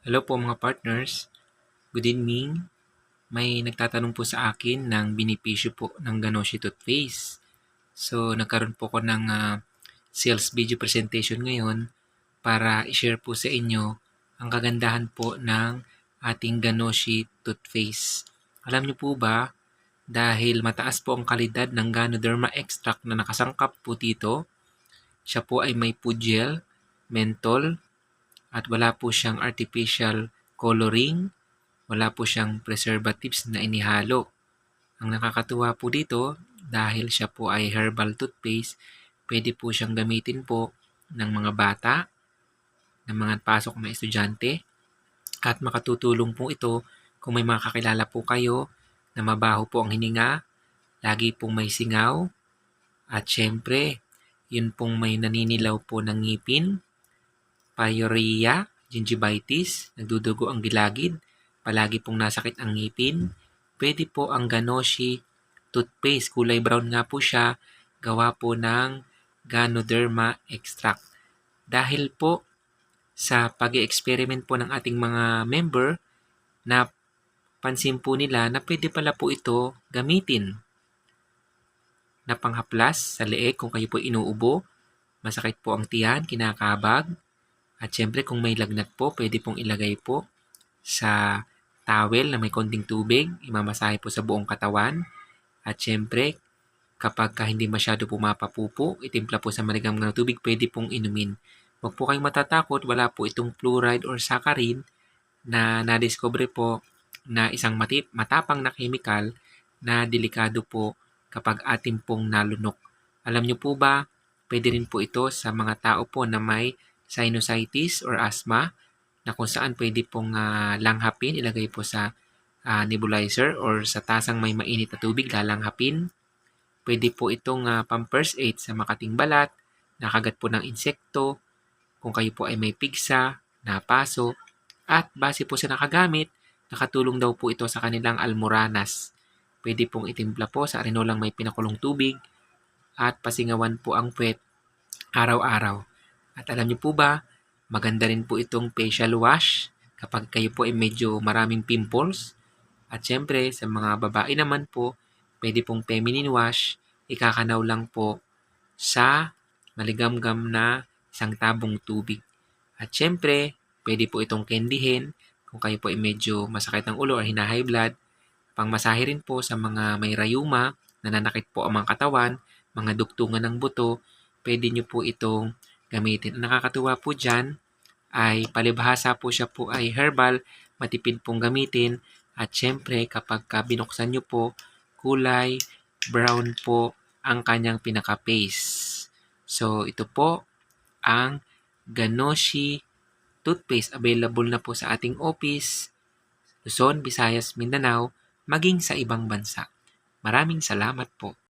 Hello po mga partners. Good evening. May nagtatanong po sa akin ng benepisyo po ng Ganoshi Toothpaste. So, nagkaroon po ko ng sales video presentation ngayon para i-share po sa inyo ang kagandahan po ng ating Ganoshi Toothpaste. Alam niyo po ba, dahil mataas po ang kalidad ng Ganoderma extract na nakasangkap po dito, siya po ay may food gel, menthol, at wala po siyang artificial coloring, wala po siyang preservatives na inihalo. Ang nakakatuwa po dito, dahil siya po ay herbal toothpaste, pwede po siyang gamitin po ng mga bata, ng mga pasok na estudyante, at makatutulong po ito kung may mga kakilala po kayo na mabaho po ang hininga, lagi pong may singaw, at syempre, yun pong may naninilaw po ng ngipin, pyorrhea, gingivitis, nagdudugo ang gilagid, palagi pong nasakit ang ngipin, pwede po ang Ganoshi toothpaste. Kulay brown nga po siya, gawa po ng Ganoderma extract. Dahil po sa pag-experiment po ng ating mga member, na pansin po nila na pwede pala po ito gamitin na panghaplas sa leeg kung kayo po inuubo, masakit po ang tiyan, kinakabag, at syempre kung may lagnat po, pwede pong ilagay po sa towel na may konting tubig, imamasahe po sa buong katawan. At syempre, kapag hindi masyado pumapapupo, itimpla po sa maligamgam na tubig, pwede pong inumin. Huwag po kayong matatakot, wala po itong fluoride or saccharin na nadiscover po na isang matapang na chemical na delikado po kapag ating pong nalunok. Alam niyo po ba, pwede rin po ito sa mga tao po na may sinusitis or asthma, na kung saan pwede pong langhapin, ilagay po sa nebulizer or sa tasang may mainit na tubig, lalanghapin. Pwede po itong pang-first aid sa makating balat, nakagat po ng insekto, kung kayo po ay may pigsa, napaso, at base po sa nakagamit, nakatulong daw po ito sa kanilang almoranas. Pwede pong itimpla po sa arenolang may pinakulong tubig at pasingawan po ang puwet araw-araw. At alam niyo po ba, maganda rin po itong facial wash kapag kayo po ay medyo maraming pimples. At syempre, sa mga babae naman po, pwede pong feminine wash, ikakanaw lang po sa maligamgam na isang tabong tubig. At syempre, pwede po itong candyhin kung kayo po ay medyo masakit ang ulo o high blood. Pangmasahe rin po sa mga may rayuma, nananakit po ang mga katawan, mga dugtungan ng buto, pwede nyo po itong gamitin. Ang nakakatuwa po dyan ay palibhasa po siya po ay herbal, matipid pong gamitin, at syempre kapag binuksan nyo po, kulay brown po ang kanyang pinaka-paste. So ito po ang Ganoshi toothpaste, available na po sa ating office, Luzon, Visayas, Mindanao, maging sa ibang bansa. Maraming salamat po.